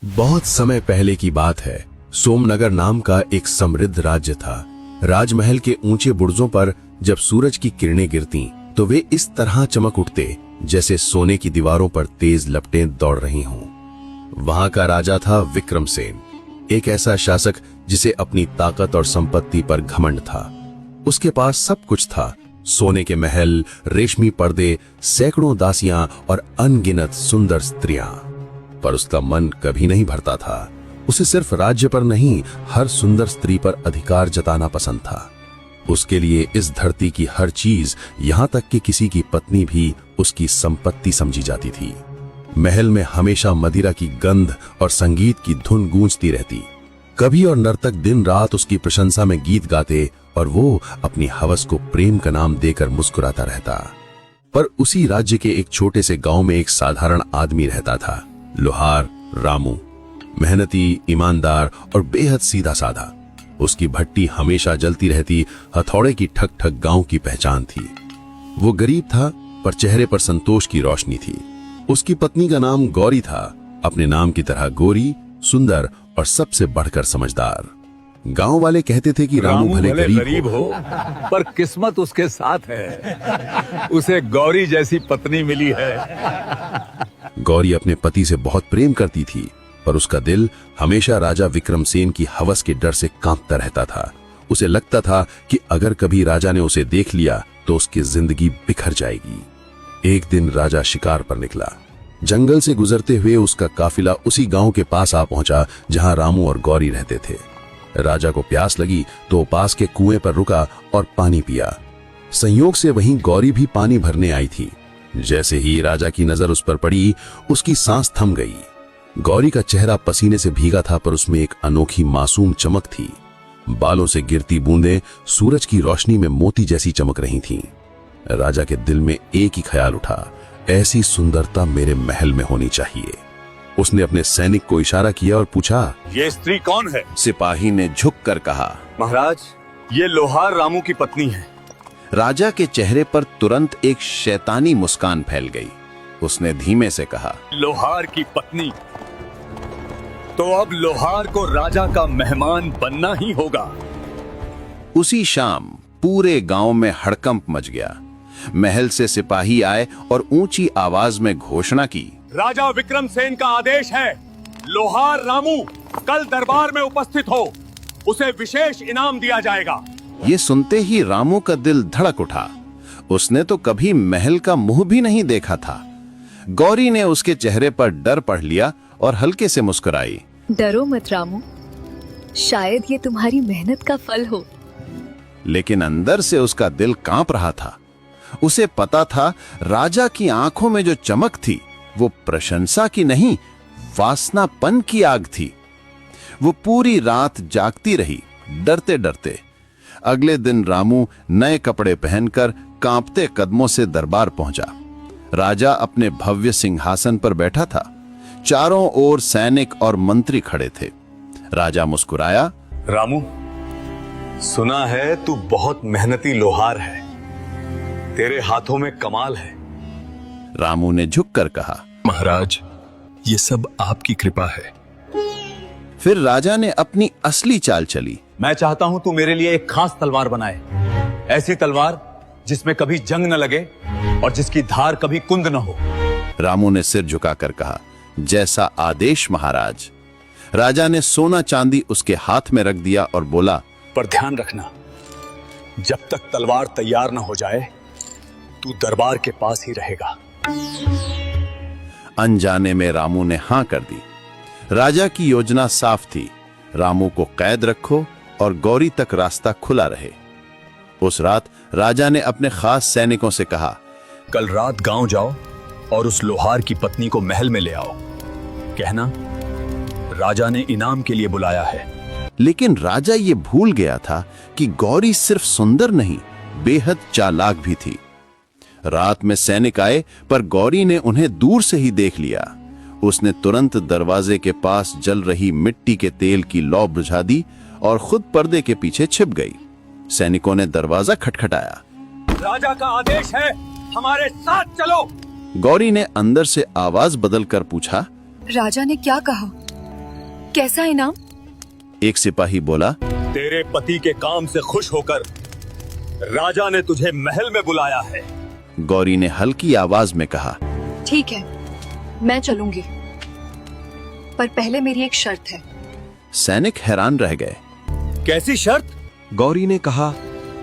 बहुत समय पहले की बात है। सोमनगर नाम का एक समृद्ध राज्य था। राजमहल के ऊंचे बुर्जों पर जब सूरज की किरणें गिरती तो वे इस तरह चमक उठते जैसे सोने की दीवारों पर तेज लपटें दौड़ रही हों। वहां का राजा था विक्रमसेन, एक ऐसा शासक जिसे अपनी ताकत और संपत्ति पर घमंड था। उसके पास सब कुछ था, सोने के महल, रेशमी पर्दे, सैकड़ों दासियां और अनगिनत सुंदर स्त्रियां। पर उसका मन कभी नहीं भरता था। उसे सिर्फ राज्य पर नहीं, हर सुंदर स्त्री पर अधिकार जताना पसंद था। उसके लिए इस धरती की हर चीज, यहां तक कि किसी की पत्नी भी उसकी संपत्ति समझी जाती थी। महल में हमेशा मदिरा की गंध और संगीत की धुन गूंजती रहती। कवि और नर्तक दिन रात उसकी प्रशंसा में गीत गाते और वो अपनी हवस को प्रेम का नाम देकर मुस्कुराता रहता। पर उसी राज्य के एक छोटे से गांव में एक साधारण आदमी रहता था, लोहार रामू। मेहनती, ईमानदार और बेहद सीधा साधा। उसकी भट्टी हमेशा जलती रहती, हथौड़े की ठक ठक गांव की पहचान थी। वो गरीब था पर चेहरे पर संतोष की रोशनी थी। उसकी पत्नी का नाम गौरी था, अपने नाम की तरह गोरी, सुंदर और सबसे बढ़कर समझदार। गांव वाले कहते थे कि रामू भले गरीब हो पर किस्मत उसके साथ है। उसे गौरी जैसी पत्नी मिली है। गौरी अपने पति से बहुत प्रेम करती थी, पर उसका दिल हमेशा राजा विक्रमसेन की हवस के डर से कांपता रहता था। उसे लगता था कि अगर कभी राजा ने उसे देख लिया तो उसकी जिंदगी बिखर जाएगी। एक दिन राजा शिकार पर निकला। जंगल से गुजरते हुए उसका काफिला उसी गांव के पास आ पहुंचा जहां रामू और गौरी रहते थे। राजा को प्यास लगी तो पास के कुएं पर रुका और पानी पिया। संयोग से वहीं गौरी भी पानी भरने आई थी। जैसे ही राजा की नजर उस पर पड़ी, उसकी सांस थम गई। गौरी का चेहरा पसीने से भीगा था, पर उसमें एक अनोखी मासूम चमक थी। बालों से गिरती बूंदें सूरज की रोशनी में मोती जैसी चमक रही थीं। राजा के दिल में एक ही ख्याल उठा, ऐसी सुंदरता मेरे महल में होनी चाहिए। उसने अपने सैनिक को इशारा किया और पूछा, ये स्त्री कौन है? सिपाही ने झुककर कहा, महाराज, ये लोहार रामू की पत्नी है। राजा के चेहरे पर तुरंत एक शैतानी मुस्कान फैल गई। उसने धीमे से कहा, लोहार की पत्नी? तो अब लोहार को राजा का मेहमान बनना ही होगा। उसी शाम पूरे गांव में हड़कंप मच गया। महल से सिपाही आए और ऊंची आवाज में घोषणा की, राजा विक्रमसेन का आदेश है, लोहार रामू कल दरबार में उपस्थित हो, उसे विशेष इनाम दिया जाएगा। ये सुनते ही रामू का दिल धड़क उठा। उसने तो कभी महल का मुंह भी नहीं देखा था। गौरी ने उसके चेहरे पर डर पढ़ लिया और हल्के से मुस्कुराई। डरो मत रामू, शायद ये तुम्हारी मेहनत का फल हो। लेकिन अंदर से उसका दिल कांप रहा था। उसे पता था राजा की आंखों में जो चमक थी वो प्रशंसा की नहीं, वासनापन की आग थी। वो पूरी रात जागती रही, डरते डरते। अगले दिन रामू नए कपड़े पहनकर कांपते कदमों से दरबार पहुंचा। राजा अपने भव्य सिंहासन पर बैठा था। चारों ओर सैनिक और मंत्री खड़े थे। राजा मुस्कुराया, रामू, सुना है तू बहुत मेहनती लोहार है, तेरे हाथों में कमाल है। रामू ने झुककर कहा, महाराज, ये सब आपकी कृपा है। फिर राजा ने अपनी असली चाल चली। मैं चाहता हूं तू मेरे लिए एक खास तलवार बनाए, ऐसी तलवार जिसमें कभी जंग न लगे और जिसकी धार कभी कुंद न हो। रामू ने सिर झुकाकर कहा, जैसा आदेश महाराज। राजा ने सोना चांदी उसके हाथ में रख दिया और बोला, पर ध्यान रखना, जब तक तलवार तैयार न हो जाए तू दरबार के पास ही रहेगा। अनजाने में रामू ने हां कर दी। राजा की योजना साफ थी, रामू को कैद रखो और गौरी तक रास्ता खुला रहे। उस रात राजा ने अपने खास सैनिकों से कहा, कल रात गांव जाओ और उस लोहार की पत्नी को महल में ले आओ। कहना, राजा ने इनाम के लिए बुलाया है। लेकिन राजा ये भूल गया था कि गौरी सिर्फ सुंदर नहीं, बेहद चालाक भी थी। रात में सैनिक आए, पर गौरी ने उन्हें दूर से ही देख लिया। उसने तुरंत दरवाजे के पास जल रही मिट्टी के तेल की लौ बुझा दी और खुद पर्दे के पीछे छिप गई। सैनिकों ने दरवाजा खटखटाया। राजा का आदेश है, हमारे साथ चलो। गौरी ने अंदर से आवाज बदलकर पूछा, राजा ने क्या कहा? कैसा इनाम? एक सिपाही बोला। तेरे पति के काम से खुश होकर राजा ने तुझे महल में बुलाया है। गौरी ने हल्की आवाज में कहा। ठीक है, मैं चलूंगी, पर पहले मेरी एक शर्त है। सैनिक हैरान रह गए। कैसी शर्त? गौरी ने कहा।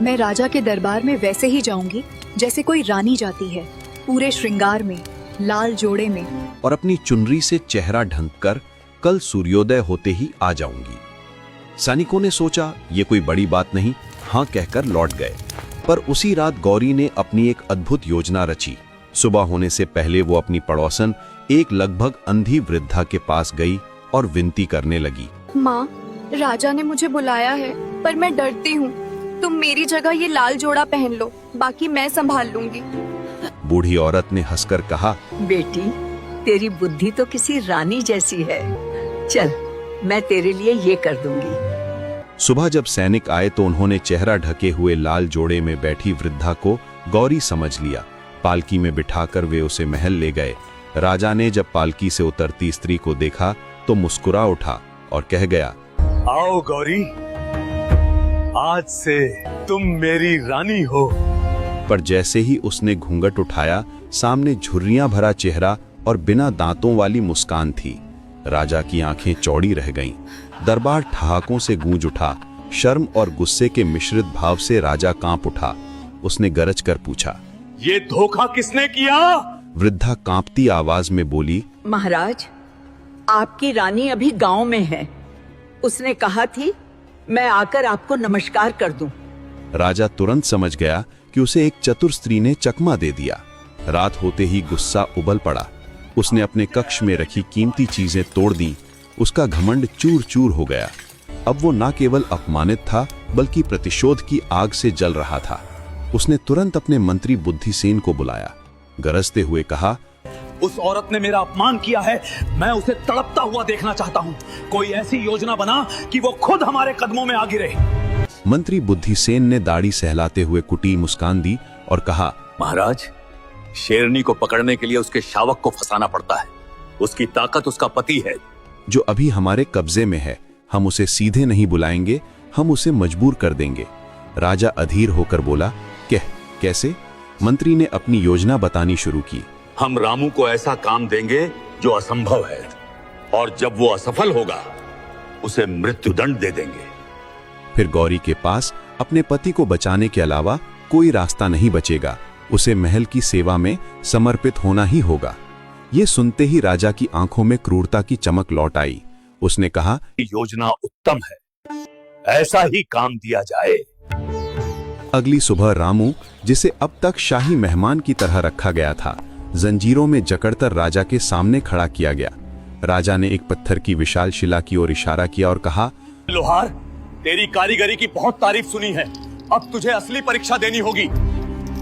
मैं राजा के दरबार में वैसे ही जाऊंगी जैसे कोई रानी जाती है, पूरे श्रृंगार में, लाल जोड़े में, और अपनी चुनरी से चेहरा ढंक कर कल सूर्योदय होते ही आ जाऊंगी। सैनिकों ने सोचा ये कोई बड़ी बात नहीं, हाँ कहकर लौट गए। पर उसी रात गौरी ने अपनी एक अद्भुत योजना रची। सुबह होने से पहले वो अपनी पड़ोसन एक लगभग अंधी वृद्धा के पास गई और विनती करने लगी। माँ, राजा ने मुझे बुलाया है, पर मैं डरती हूँ। तुम मेरी जगह ये लाल जोड़ा पहन लो, बाकी मैं संभाल लूंगी। बूढ़ी औरत ने हंसकर कहा। बेटी, तेरी बुद्धि तो किसी रानी जैसी है। चल, मैं तेरे लिए ये कर दूंगी। सुबह जब सैनिक आए तो उन्होंने चेहरा ढके हुए लाल जोड़े में बैठी वृद्धा को गौरी समझ लिया। पालकी में बिठाकर वे उसे महल ले गए। राजा ने जब पालकी से उतरती स्त्री को देखा तो मुस्कुरा उठा और कह गया, आओ गौरी, आज से तुम मेरी रानी हो। पर जैसे ही उसने घूंघट उठाया, सामने झुर्रियां भरा चेहरा और बिना दांतों वाली मुस्कान थी। राजा की आंखें चौड़ी रह गईं। दरबार ठहाकों से गूंज उठा। शर्म और गुस्से के मिश्रित भाव से राजा कांप उठा। उसने गरज कर पूछा, ये धोखा किसने किया? वृद्धा कांपती आवाज में बोली, महाराज, आपकी रानी अभी गांव में है। उसने कहा थी मैं आकर आपको नमस्कार कर दूं। राजा तुरंत समझ गया कि उसे एक चतुर स्त्री ने चकमा दे दिया। रात होते ही गुस्सा उबल पड़ा। उसने अपने कक्ष में रखी कीमती चीजें तोड़ दी। उसका घमंड चूर चूर हो गया। अब वो न केवल अपमानित था, बल्कि प्रतिशोध की आग से जल रहा था। उसने तुरंत अपने मंत्री बुद्धिसेन को बुलाया। गरजते हुए कहा, उस औरत ने मेरा अपमान किया है। मैं उसे तड़पता हुआ देखना चाहता हूँ। कोई ऐसी योजना बना कि वो खुद हमारे कदमों में आ गिरे। मंत्री बुद्धिसेन ने दाढ़ी सहलाते हुए कुटील मुस्कान दी और कहा, महाराज, शेरनी को पकड़ने के लिए उसके शावक को फंसाना पड़ता है। उसकी ताकत उसका पति है, जो अभी हमारे कब्जे में है। हम उसे सीधे नहीं बुलाएंगे, हम उसे मजबूर कर देंगे। राजा अधीर होकर बोला, कैसे? मंत्री ने अपनी योजना बतानी शुरू की। हम रामू को ऐसा काम देंगे जो असंभव है, और जब वो असफल होगा उसे मृत्युदंड दे देंगे। फिर गौरी के पास अपने पति को बचाने के अलावा कोई रास्ता नहीं बचेगा। उसे महल की सेवा में समर्पित होना ही होगा। ये सुनते ही राजा की आंखों में क्रूरता की चमक लौट आई। उसने कहा, योजना उत्तम है, ऐसा ही काम दिया जाए। अगली सुबह रामू, जिसे अब तक शाही मेहमान की तरह रखा गया था, जंजीरों में जकड़कर राजा के सामने खड़ा किया गया। राजा ने एक पत्थर की विशाल शिला की ओर इशारा किया और कहा, लोहार, तेरी कारीगरी की बहुत तारीफ सुनी है। अब तुझे असली परीक्षा देनी होगी।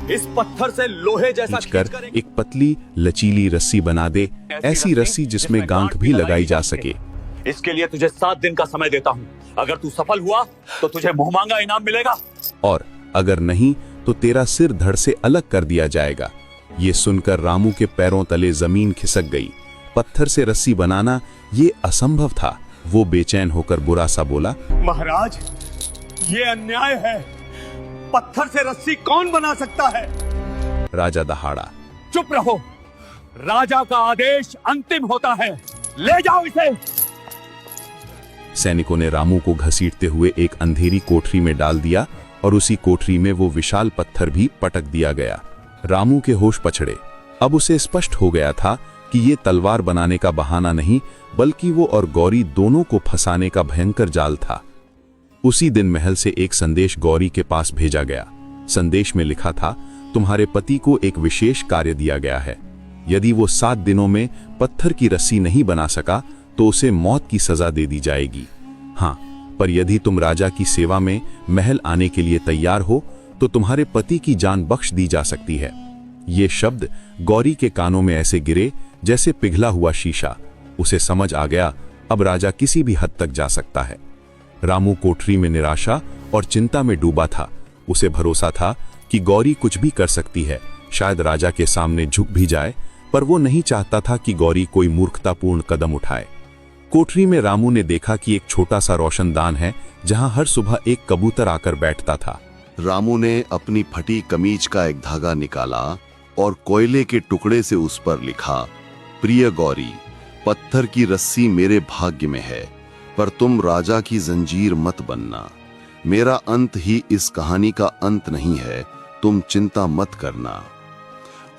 इस पत्थर से लोहे जैसा खींचकर एक पतली लचीली रस्सी बना दे, ऐसी रस्सी जिसमें गांठ भी लगाई जा सके। इसके लिए तुझे 7 दिन का समय देता हूँ। अगर तू सफल हुआ तो तुझे मुहमांगा इनाम मिलेगा, और अगर नहीं तो तेरा सिर धड़ से अलग कर दिया जाएगा। ये सुनकर रामू के पैरों तले जमीन खिसक गई। पत्थर से रस्सी बनाना ये असंभव था। वो बेचैन होकर बुरा सा बोला, महाराज, ये अन्याय है। पत्थर से रस्सी कौन बना सकता है? राजा दहाड़ा। चुप रहो, राजा का आदेश अंतिम होता है। ले जाओ इसे। सैनिकों ने रामू को घसीटते हुए एक अंधेरी कोठरी में डाल दिया और उसी कोठरी में वो विशाल पत्थर भी पटक दिया गया। रामू के होश पछड़े। अब उसे स्पष्ट हो गया था कि ये तलवार बनाने का बहाना नहीं, बल्कि वो और गौरी दोनों को फंसाने का भयंकर जाल था। उसी दिन महल से एक संदेश गौरी के पास भेजा गया। संदेश में लिखा था, तुम्हारे पति को एक विशेष कार्य दिया गया है। यदि वो 7 दिनों में पत्थर की रस्सी नहीं बना सका तो उसे मौत की सजा दे दी जाएगी। हाँ, पर यदि तुम राजा की सेवा में महल आने के लिए तैयार हो तो तुम्हारे पति की जान बख्श दी जा सकती है। ये शब्द गौरी के कानों में ऐसे गिरे जैसे पिघला हुआ शीशा। उसे समझ आ गया, अब राजा किसी भी हद तक जा सकता है। रामू कोठरी में निराशा और चिंता में डूबा था। उसे भरोसा था कि गौरी कुछ भी कर सकती है, शायद राजा के सामने झुक भी जाए, पर वो नहीं चाहता था कि गौरी कोई मूर्खतापूर्ण कदम उठाए। कोठरी में रामू ने देखा कि एक छोटा सा रोशनदान है जहां हर सुबह एक कबूतर आकर बैठता था। रामू ने अपनी फटी कमीज का एक धागा निकाला और कोयले के टुकड़े से उस पर लिखा, प्रिय गौरी, पत्थर की रस्सी मेरे भाग्य में है, पर तुम राजा की जंजीर मत बनना। मेरा अंत ही इस कहानी का अंत नहीं है, तुम चिंता मत करना।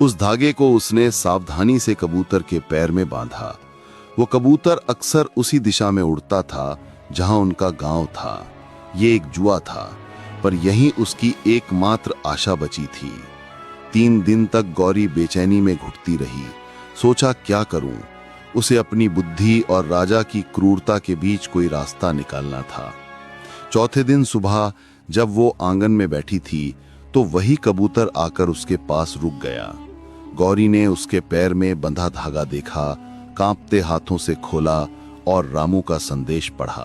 उस धागे को उसने सावधानी से कबूतर के पैर में बांधा। वो कबूतर अक्सर उसी दिशा में उड़ता था जहां उनका गांव था। ये एक जुआ था, पर यही उसकी एकमात्र आशा बची थी। 3 दिन तक गौरी बेचैनी में घुटती रही। सोचा क्या करूं? उसे अपनी बुद्धि और राजा की क्रूरता के बीच कोई रास्ता निकालना था। चौथे दिन सुबह जब वो आंगन में बैठी थी तो वही कबूतर आकर उसके पास रुक गया। गौरी ने उसके पैर में बंधा धागा देखा, कांपते हाथों से खोला और रामू का संदेश पढ़ा।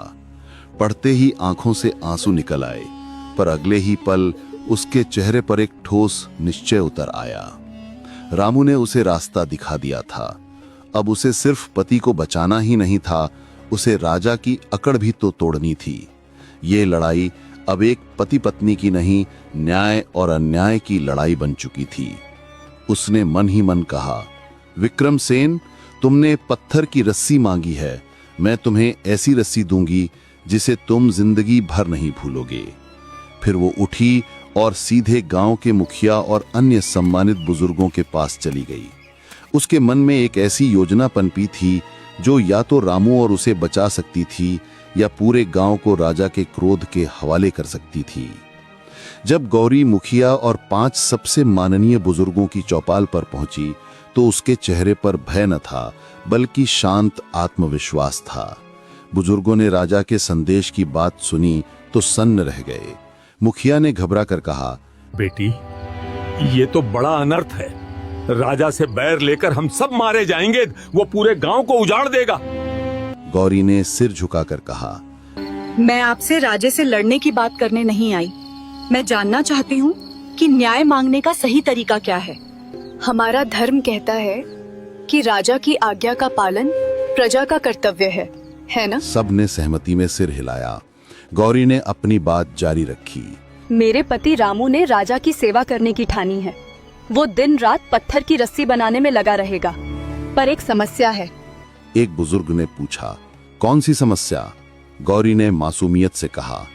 पढ़ते ही आंखों से आंसू निकल आए, पर अगले ही पल उसके चेहरे पर एक ठोस निश्चय उतर आया। रामू ने उसे रास्ता दिखा दिया था। अब उसे सिर्फ पति को बचाना ही नहीं था, उसे राजा की अकड़ भी तो तोड़नी थी। ये लड़ाई अब एक पति पत्नी की नहीं, न्याय और अन्याय की लड़ाई बन चुकी थी। उसने मन ही मन कहा, विक्रमसेन, तुमने पत्थर की रस्सी मांगी है, मैं तुम्हें ऐसी रस्सी दूंगी जिसे तुम जिंदगी भर नहीं भूलोगे। फिर वो उठी और सीधे गांव के मुखिया और अन्य सम्मानित बुजुर्गों के पास चली गई। उसके मन में एक ऐसी योजना पनपी थी जो या तो रामू और उसे बचा सकती थी या पूरे गांव को राजा के क्रोध के हवाले कर सकती थी। जब गौरी मुखिया और 5 सबसे माननीय बुजुर्गों की चौपाल पर पहुंची तो उसके चेहरे पर भय न था, बल्कि शांत आत्मविश्वास था। बुजुर्गों ने राजा के संदेश की बात सुनी तो सन्न रह गए। मुखिया ने घबरा कर कहा, बेटी, ये तो बड़ा अनर्थ है। राजा से बैर लेकर हम सब मारे जाएंगे, वो पूरे गांव को उजाड़ देगा। गौरी ने सिर झुकाकर कहा, मैं आपसे राजे से लड़ने की बात करने नहीं आई। मैं जानना चाहती हूँ कि न्याय मांगने का सही तरीका क्या है। हमारा धर्म कहता है कि राजा की आज्ञा का पालन प्रजा का कर्तव्य है ना? सब ने सहमति में सिर हिलाया। गौरी ने अपनी बात जारी रखी, मेरे पति रामू ने राजा की सेवा करने की ठानी है। वो दिन रात पत्थर की रस्सी बनाने में लगा रहेगा, पर एक समस्या है। एक बुजुर्ग ने पूछा, कौन सी समस्या? गौरी ने मासूमियत से कहा,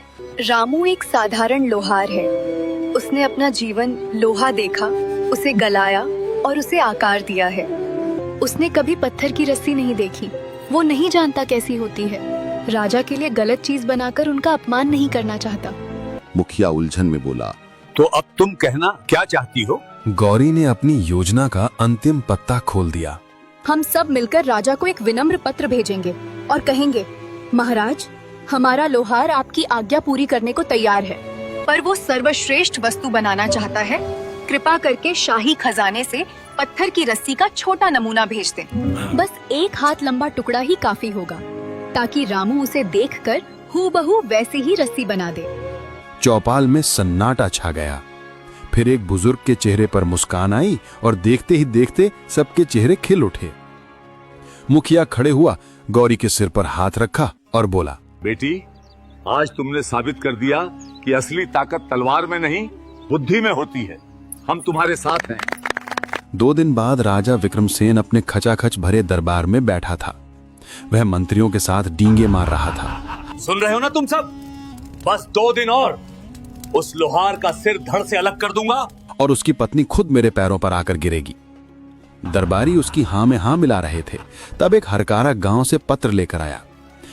रामू एक साधारण लोहार है। उसने अपना जीवन लोहा देखा, उसे गलाया और उसे आकार दिया है। उसने कभी पत्थर की रस्सी नहीं देखी, वो नहीं जानता कैसी होती है। राजा के लिए गलत चीज बनाकर उनका अपमान नहीं करना चाहता। मुखिया उलझन में बोला, तो अब तुम कहना क्या चाहती हो? गौरी ने अपनी योजना का अंतिम पत्ता खोल दिया। हम सब मिलकर राजा को एक विनम्र पत्र भेजेंगे और कहेंगे, महाराज, हमारा लोहार आपकी आज्ञा पूरी करने को तैयार है, पर वो सर्वश्रेष्ठ वस्तु बनाना चाहता है। कृपा करके शाही खजाने से पत्थर की रस्सी का छोटा नमूना भेज दें। बस 1 हाथ लंबा टुकड़ा ही काफी होगा, ताकि रामू उसे देखकर हूबहू वैसी ही रस्सी बना दे। चौपाल में सन्नाटा छा गया। फिर एक बुजुर्ग के चेहरे पर मुस्कान आई और देखते ही देखते सबके चेहरे खिल उठे। मुखिया खड़े हुआ, गौरी के सिर पर हाथ रखा और बोला, बेटी, आज तुमने साबित कर दिया कि असली ताकत तलवार में नहीं, बुद्धि में होती है। हम तुम्हारे साथ हैं। 2 दिन बाद राजा विक्रमसेन अपने खचाखच भरे दरबार में बैठा था। वह मंत्रियों के साथ डींगे मार रहा था। सुन रहे हो ना तुम सब? बस 2 दिन और उस लोहार का सिर धड़ से अलग कर दूंगा और उसकी पत्नी खुद मेरे पैरों पर आकर गिरेगी। दरबारी उसकी हां में हां मिला रहे थे। तब एक हरकारा गांव से पत्र लेकर आया।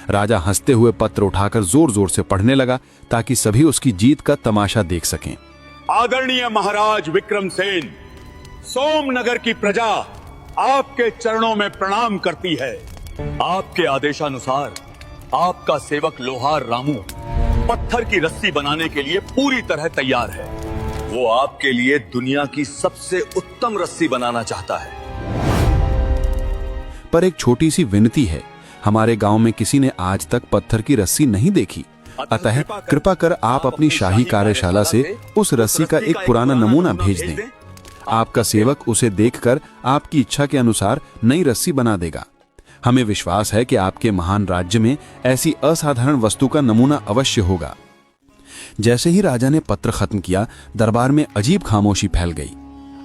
राजा हंसते हुए पत्र उठाकर जोर जोर से पढ़ने लगा ताकि सभी उसकी जीत का तमाशा देख सकें। आदरणीय महाराज विक्रमसेन, सोमनगर की प्रजा आपके चरणों में प्रणाम करती है। आपके आदेशानुसार आपका सेवक लोहार रामू पत्थर की रस्सी बनाने के लिए पूरी तरह तैयार है। वो आपके लिए दुनिया की सबसे उत्तम रस्सी बनाना चाहता है। पर एक छोटी सी विनती है, हमारे गांव में किसी ने आज तक पत्थर की रस्सी नहीं देखी, अतः कृपा कर आप अपनी शाही कार्यशाला से उस रस्सी का एक पुराना नमूना भेज दें। आपका सेवक उसे देखकर आपकी इच्छा के अनुसार नई रस्सी बना देगा। हमें विश्वास है कि आपके महान राज्य में ऐसी असाधारण वस्तु का नमूना अवश्य होगा। जैसे ही राजा ने पत्र खत्म किया, दरबार में अजीब खामोशी फैल गई।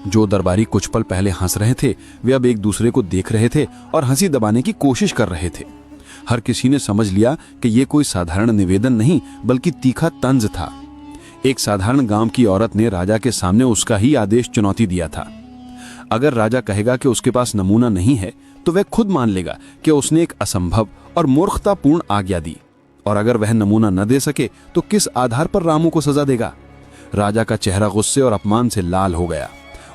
जो दरबारी कुछ पल पहले हंस रहे थे, वे अब एक दूसरे को देख रहे थे और हंसी दबाने की कोशिश कर रहे थे। हर किसी ने समझ लिया कि यह कोई साधारण निवेदन नहीं, बल्कि तीखा तंज था। एक साधारण गांव की औरत ने राजा के सामने उसका ही आदेश चुनौती दिया था। अगर राजा कहेगा कि उसके पास नमूना नहीं है, तो वह खुद मान लेगा कि उसने एक असंभव और मूर्खतापूर्ण आज्ञा दी, और अगर वह नमूना न दे सके तो किस आधार पर रामू को सजा देगा। राजा का चेहरा गुस्से और अपमान से लाल हो गया।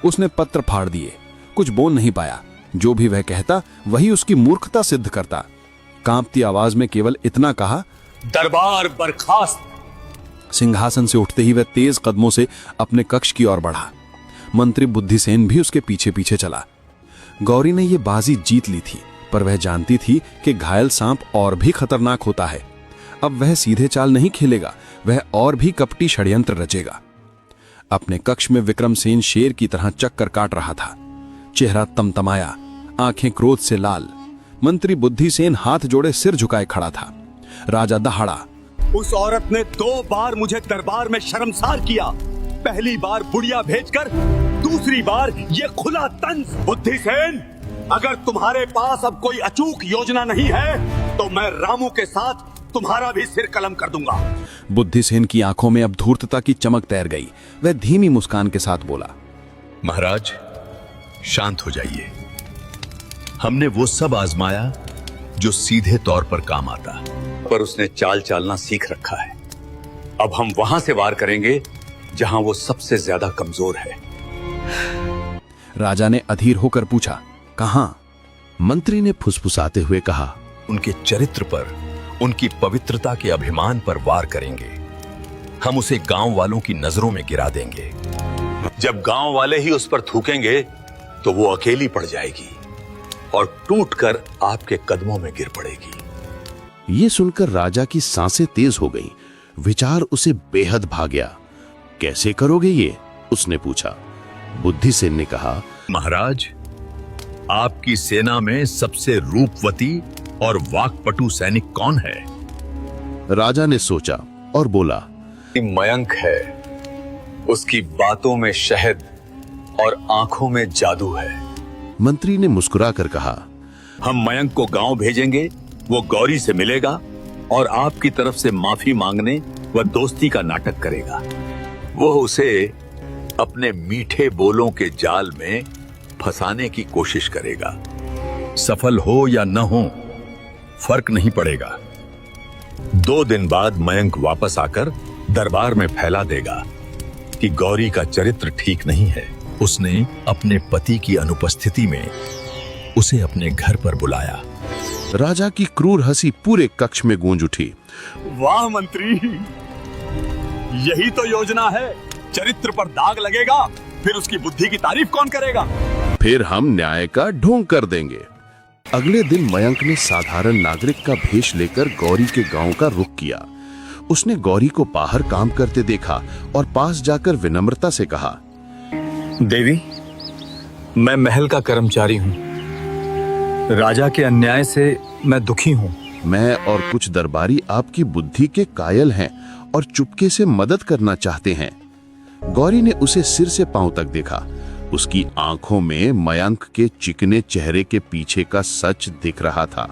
उसने पत्र फाड़ दिए, कुछ बोल नहीं पाया। जो भी वह कहता वही उसकी मूर्खता सिद्ध करता। कांपती आवाज में केवल इतना कहा, दरबार बर्खास्त। सिंहासन से उठते ही वह तेज कदमों से अपने कक्ष की ओर बढ़ा। मंत्री बुद्धिसेन भी उसके पीछे पीछे चला। गौरी ने यह बाजी जीत ली थी, पर वह जानती थी कि घायल सांप और भी खतरनाक होता है। अब वह सीधे चाल नहीं खेलेगा, वह और भी कपटी षड्यंत्र रचेगा। अपने कक्ष में विक्रमसेन शेर की तरह चक्कर काट रहा था। चेहरा तमतमाया, आंखें क्रोध से लाल। मंत्री बुद्धिसेन हाथ जोड़े सिर झुकाए खड़ा था। राजा दहाड़ा, उस औरत ने 2 बार मुझे दरबार में शर्मसार किया। पहली बार बुढ़िया भेजकर, दूसरी बार ये खुला तंज। बुद्धिसेन, अगर तुम्हारे पास अब कोई अचूक योजना नहीं है तो मैं रामू के साथ तुम्हारा भी सिर कलम कर दूंगा। बुद्धिसेन की आंखों में अब धूर्तता की चमक तैर गई। वह धीमी मुस्कान के साथ बोला, महाराज शांत हो जाइए। हमने वो सब आजमाया जो सीधे तौर पर काम आता, पर उसने चाल चालना सीख रखा है। अब हम वहां से वार करेंगे जहां वो सबसे ज्यादा कमजोर है। राजा ने अधीर होकर पूछा, कहां? मंत्री ने फुसफुसाते हुए कहा, उनके चरित्र पर, उनकी पवित्रता के अभिमान पर वार करेंगे। हम उसे गांव वालों की नजरों में गिरा देंगे। जब गांव वाले ही उस पर थूकेंगे तो वो अकेली पड़ जाएगी और टूटकर आपके कदमों में गिर पड़ेगी। ये सुनकर राजा की सांसें तेज हो गईं। विचार उसे बेहद भा गया। कैसे करोगे ये? उसने पूछा। बुद्धिसेन ने कहा, महाराज, आपकी सेना में सबसे रूपवती और वाक्पटु सैनिक कौन है? राजा ने सोचा और बोला, मयंक है। उसकी बातों में शहद और आंखों में जादू है। मंत्री ने मुस्कुराकर कहा, हम मयंक को गांव भेजेंगे, वो गौरी से मिलेगा और आपकी तरफ से माफी मांगने व दोस्ती का नाटक करेगा। वो उसे अपने मीठे बोलों के जाल में फंसाने की कोशिश करेगा। सफल हो या न हो, फर्क नहीं पड़ेगा। 2 दिन बाद मयंक वापस आकर दरबार में फैला देगा कि गौरी का चरित्र ठीक नहीं है। उसने अपने पति की अनुपस्थिति में उसे अपने घर पर बुलाया। राजा की क्रूर हंसी पूरे कक्ष में गूंज उठी। वाह मंत्री, यही तो योजना है। चरित्र पर दाग लगेगा, फिर उसकी बुद्धि की तारीफ कौन करेगा? फिर हम न्याय का ढोंग कर देंगे। अगले दिन मयंक ने साधारण नागरिक का भेष लेकर गौरी के गांव का रुख किया। उसने गौरी को बाहर काम करते देखा और पास जाकर विनम्रता से कहा, देवी, मैं महल का कर्मचारी हूं। राजा के अन्याय से मैं दुखी हूं। मैं और कुछ दरबारी आपकी बुद्धि के कायल हैं और चुपके से मदद करना चाहते हैं। गौरी ने उसे सिर से पांव तक देखा। उसकी आंखों में मयंक के चिकने चेहरे के पीछे का सच दिख रहा था।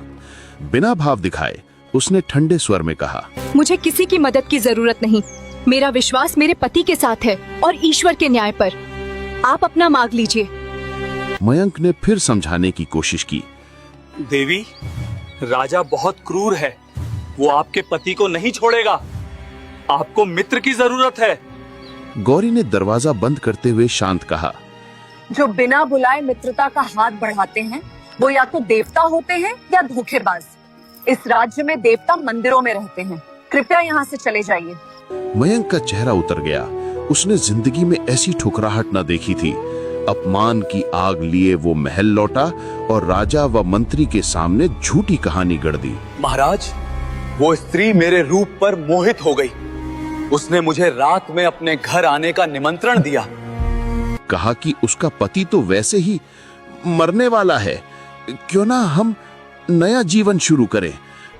बिना भाव दिखाए उसने ठंडे स्वर में कहा, मुझे किसी की मदद की जरूरत नहीं। मेरा विश्वास मेरे पति के साथ है और ईश्वर के न्याय पर। आप अपना मांग लीजिए। मयंक ने फिर समझाने की कोशिश की। देवी, राजा बहुत क्रूर है। वो आपके पति को नहीं छोड़ेगा। आपको मित्र की जरूरत है। गौरी ने दरवाजा बंद करते हुए शांत कहा, जो बिना बुलाए मित्रता का हाथ बढ़ाते हैं वो या तो देवता होते हैं या धोखेबाज। इस राज्य में देवता मंदिरों में रहते हैं। कृपया यहाँ से चले जाइए। मयंक का चेहरा उतर गया। उसने जिंदगी में ऐसी ठुकराहट न देखी थी। अपमान की आग लिए वो महल लौटा और राजा व मंत्री के सामने झूठी कहानी गढ़ दी। महाराज, वो स्त्री मेरे रूप पर मोहित हो गई। उसने मुझे रात में अपने घर आने का निमंत्रण दिया। कहा कि उसका पति तो वैसे ही मरने वाला है, क्यों ना हम नया जीवन शुरू करें।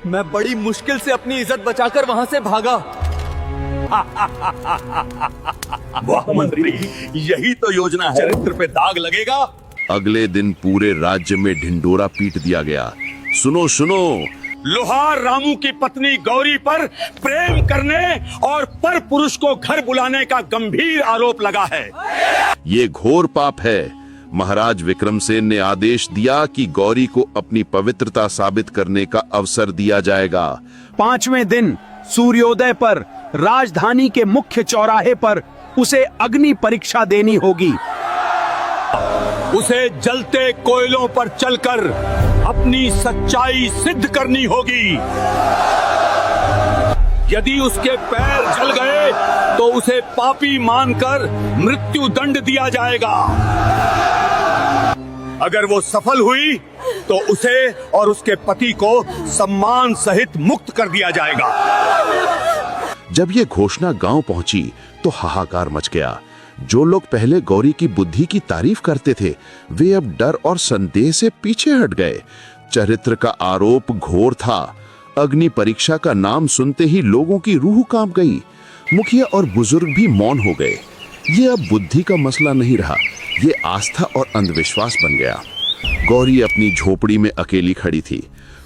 मैं बड़ी मुश्किल से अपनी इज्जत बचाकर वहां से भागा। वाह मंत्री, यही तो योजना है। चरित्र पे दाग लगेगा। अगले दिन पूरे राज्य में ढिंडोरा पीट दिया गया। सुनो सुनो, लोहार रामू की पत्नी गौरी पर प्रेम करने और पर पुरुष को घर बुलाने का गंभीर आरोप लगा है। ये घोर पाप है। महाराज विक्रमसेन ने आदेश दिया कि गौरी को अपनी पवित्रता साबित करने का अवसर दिया जाएगा। 5वें दिन सूर्योदय पर राजधानी के मुख्य चौराहे पर उसे अग्नि परीक्षा देनी होगी। उसे जलते कोयलों पर चलकर अपनी सच्चाई सिद्ध करनी होगी। यदि उसके पैर जल गए तो उसे पापी मानकर मृत्यु दंड दिया जाएगा। अगर वो सफल हुई तो उसे और उसके पति को सम्मान सहित मुक्त कर दिया जाएगा। जब ये घोषणा गांव पहुंची तो हाहाकार मच गया। जो लोग पहले गौरी की बुद्धि की तारीफ करते थे, वे अब डर और संदेह से पीछे हट गए। चरित्र का आरोप घोर था। अग्नि परीक्षा का नाम सुनते ही लोगों की रूह कांप गई। मुखिया और बुजुर्ग भी मौन हो गए। ये अब बुद्धि का मसला नहीं रहा, ये आस्था और अंधविश्वास बन गया। गौरी अपनी झोपड़ी में अकेली खड़ी थी।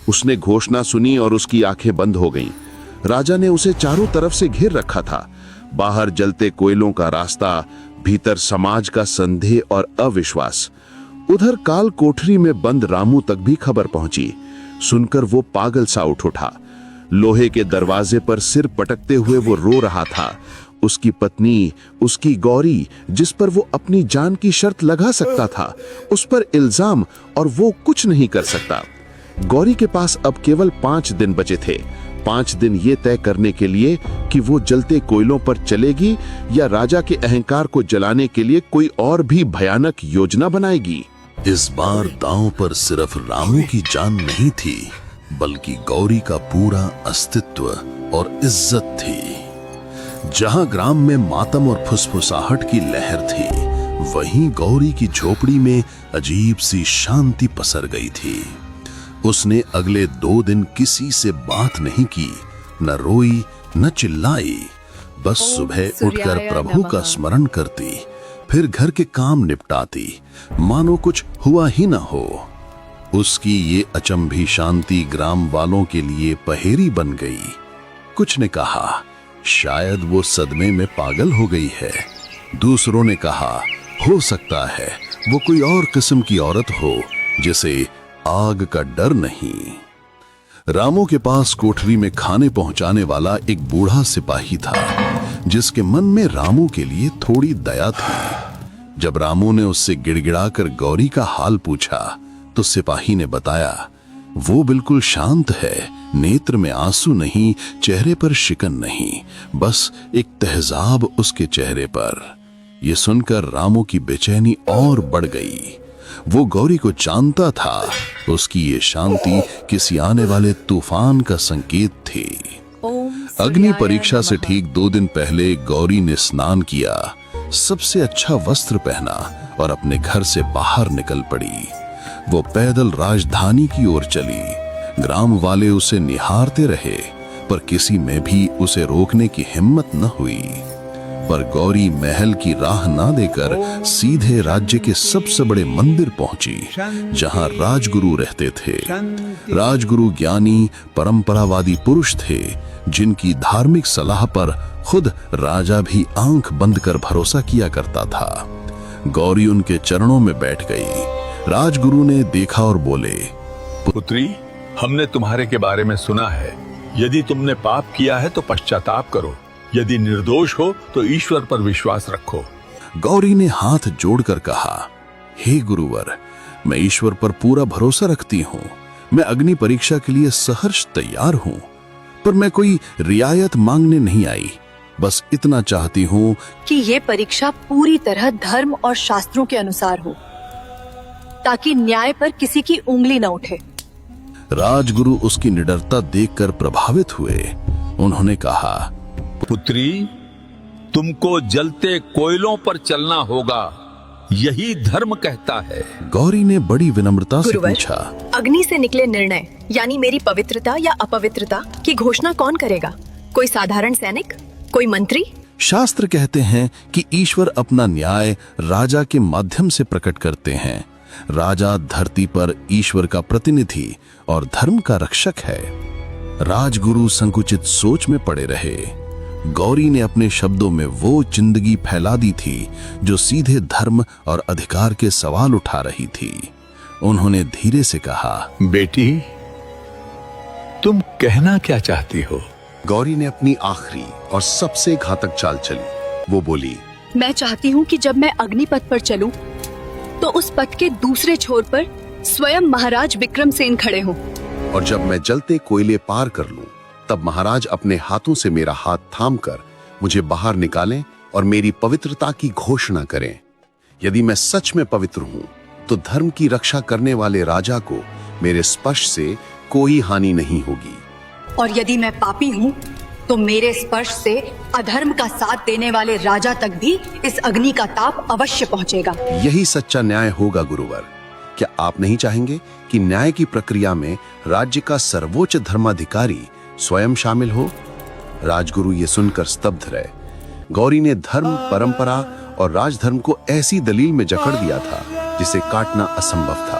उसने घोषणा सुनी और उसकी आंखें बंद हो गईं। राजा ने उसे चारों तरफ से घेर रखा था। बाहर जलते कोयलों का रास्ता, भीतर समाज का संदेह और अविश्वास। उधर काल कोठरी में बंद रामू तक भी खबर पहुंची। सुनकर वो पागल सा उठा। लोहे के दरवाजे पर सिर पटकते हुए वो रो रहा था। उसकी पत्नी, उसकी गौरी, जिस पर वो अपनी जान की शर्त लगा सकता था, उस पर इल्जाम, और वो कुछ नहीं कर सकता। गौरी के पास अब केवल 5 दिन बचे थे। 5 दिन ये तय करने के लिए कि वो जलते कोयलों पर चलेगी या राजा के अहंकार को जलाने के लिए कोई और भी भयानक योजना बनाएगी। इस बार दांव पर सिर्फ रामू की जान नहीं थी, बल्कि गौरी का पूरा अस्तित्व और इज्जत थी। जहां ग्राम में मातम और फुसफुसाहट की लहर थी, वहीं गौरी की झोपड़ी में अजीब सी शांति पसर गई थी। उसने अगले 2 दिन किसी से बात नहीं की, न रोई न चिल्लाई। बस सुबह उठकर प्रभु का स्मरण करती, फिर घर के काम निपटाती, मानो कुछ हुआ ही न हो। उसकी ये अचंभी शांति ग्राम वालों के लिए पहेली बन गई। कुछ ने कहा शायद वो सदमे में पागल हो गई है। दूसरों ने कहा हो सकता है वो कोई और किस्म की औरत हो जिसे आग का डर नहीं। रामू के पास कोठरी में खाने पहुंचाने वाला एक बूढ़ा सिपाही था, जिसके मन में रामू के लिए थोड़ी दया थी। जब रामू ने उससे गिड़गिड़ाकर गौरी का हाल पूछा तो सिपाही ने बताया वो बिल्कुल शांत है, नेत्र में आंसू नहीं, चेहरे पर शिकन नहीं, बस एक तहजाब उसके चेहरे पर। यह सुनकर रामू की बेचैनी और बढ़ गई। वो गौरी को जानता था, उसकी ये शांति किसी आने वाले तूफान का संकेत थी। अग्नि परीक्षा से ठीक 2 दिन पहले गौरी ने स्नान किया, सबसे अच्छा वस्त्र पहना और अपने घर से बाहर निकल पड़ी। वो पैदल राजधानी की ओर चली। ग्राम वाले उसे निहारते रहे, पर किसी में भी उसे रोकने की हिम्मत न हुई। पर गौरी महल की राह ना देकर सीधे राज्य के सबसे बड़े मंदिर पहुंची, जहां राजगुरु रहते थे। राजगुरु ज्ञानी परंपरावादी पुरुष थे, जिनकी धार्मिक सलाह पर खुद राजा भी आंख बंद कर भरोसा किया करता था। गौरी उनके चरणों में बैठ गई। राजगुरु ने देखा और बोले, पुत्री, हमने तुम्हारे के बारे में सुना है। यदि तुमने पाप किया है तो पश्चाताप करो, यदि निर्दोष हो तो ईश्वर पर विश्वास रखो। गौरी ने हाथ जोड़कर कहा, हे गुरुवर, मैं ईश्वर पर पूरा भरोसा रखती हूँ। मैं अग्नि परीक्षा के लिए सहर्ष तैयार हूँ, पर मैं कोई रियायत मांगने नहीं आई। बस इतना चाहती हूँ कि ये परीक्षा पूरी तरह धर्म और शास्त्रों के अनुसार हो, ताकि न्याय पर किसी की उंगली न उठे। राजगुरु उसकी निडरता देखकर प्रभावित हुए। उन्होंने कहा, पुत्री, तुमको जलते कोयलों पर चलना होगा, यही धर्म कहता है। गौरी ने बड़ी विनम्रता से गुरुवर, पूछा। अग्नि से निकले निर्णय यानी मेरी पवित्रता या अपवित्रता की घोषणा कौन करेगा? कोई साधारण सैनिक, कोई मंत्री? शास्त्र कहते हैं कि ईश्वर अपना न्याय राजा के माध्यम से प्रकट करते हैं। राजा धरती पर ईश्वर का प्रतिनिधि और धर्म का रक्षक है। राजगुरु संकुचित सोच में पड़े रहे। गौरी ने अपने शब्दों में वो जिंदगी फैला दी थी जो सीधे धर्म और अधिकार के सवाल उठा रही थी। उन्होंने धीरे से कहा, बेटी, तुम कहना क्या चाहती हो? गौरी ने अपनी आखिरी और सबसे घातक चाल चली। वो बोली, मैं चाहती हूँ कि जब मैं अग्निपथ पर चलूं, तो उस पथ के दूसरे छोर पर स्वयं महाराज विक्रमसेन खड़े हों। और जब मैं जलते कोयले पार कर लूं, तब महाराज अपने हाथों से मेरा हाथ थामकर मुझे बाहर निकालें और मेरी पवित्रता की घोषणा करें। यदि मैं सच में पवित्र हूं, तो धर्म की रक्षा करने वाले राजा को मेरे स्पर्श से कोई हानि नहीं होगी। और यदि मैं पापी हूँ, तो मेरे स्पर्श से अधर्म का साथ देने वाले राजा तक भी इस अग्नि का ताप अवश्य पहुँचेगा। यही सच्चा न्याय होगा गुरुवर। क्या आप नहीं चाहेंगे कि न्याय की प्रक्रिया में राज्य का सर्वोच्च धर्माधिकारी स्वयं शामिल हो? राजगुरु ये सुनकर स्तब्ध रहे। गौरी ने धर्म, परंपरा और राजधर्म को ऐसी दलील में जकड़ दिया था जिसे काटना असंभव था।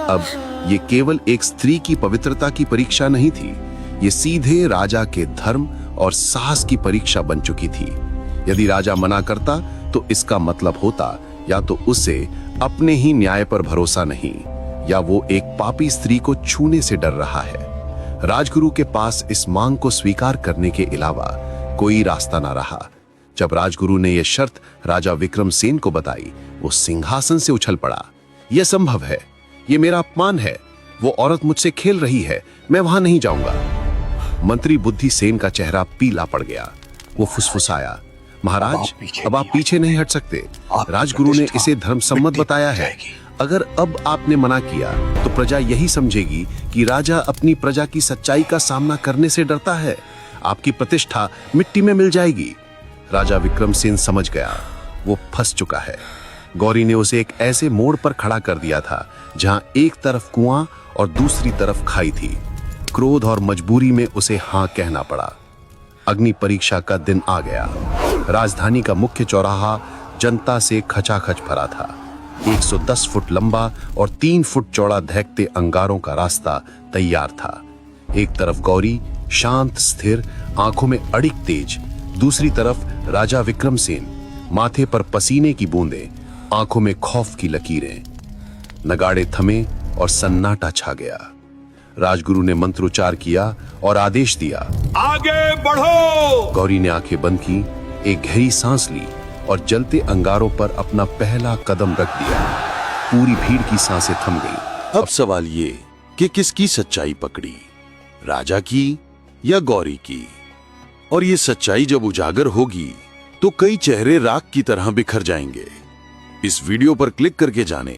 अब ये केवल एक स्त्री की पवित्रता की परीक्षा नहीं थी, ये सीधे राजा के धर्म और साहस की परीक्षा बन चुकी थी। यदि राजा मना करता तो इसका मतलब होता या तो उसे अपने ही न्याय पर भरोसा नहीं, या वो एक पापी स्त्री को छूने से डर रहा है। राजगुरु के पास इस मांग को स्वीकार करने के अलावा कोई रास्ता ना रहा। जब राजगुरु ने यह शर्त राजा विक्रमसेन को बताई, वो सिंहासन से उछल पड़ा। यह संभव है, ये मेरा अपमान है। वो औरत मुझसे खेल रही है, मैं वहां नहीं जाऊंगा। मंत्री बुद्धिसेन का चेहरा पीला पड़ गया। वो फुसफुसाया, महाराज, अब आप पीछे नहीं हट सकते। राजगुरु ने इसे धर्मसम्मत बताया है। अगर अब आपने मना किया तो प्रजा यही समझेगी कि राजा अपनी प्रजा की सच्चाई का सामना करने से डरता है। आपकी प्रतिष्ठा मिट्टी में मिल जाएगी। राजा विक्रमसेन समझ गया, वो फंस चुका है। गौरी ने उसे एक ऐसे मोड़ पर खड़ा कर दिया था जहां एक तरफ कुआं और दूसरी तरफ खाई थी। क्रोध और मजबूरी में उसे हाँ कहना पड़ा। अग्नि परीक्षा का दिन आ गया। राजधानी का मुख्य चौराहा जनता से खचाखच भरा था। 110 फुट लंबा और 3 फुट चौड़ा दहकते अंगारों का रास्ता तैयार था। एक तरफ गौरी शांत स्थिर, आंखों में अड़िग तेज, दूसरी तरफ राजा विक्रमसेन, माथे पर पसीने की बूंदें, आंखों में खौफ की लकीरें। नगाड़े थमे और सन्नाटा छा गया। राजगुरु ने मंत्रोच्चार किया और आदेश दिया, आगे बढ़ो। गौरी ने आंखें बंद की, एक गहरी सांस ली और जलते अंगारों पर अपना पहला कदम रख दिया। पूरी भीड़ की सांसें थम गई। अब सवाल ये कि किसकी सच्चाई पकड़ी, राजा की या गौरी की? और ये सच्चाई जब उजागर होगी तो कई चेहरे राख की तरह बिखर जाएंगे। इस वीडियो पर क्लिक करके जानें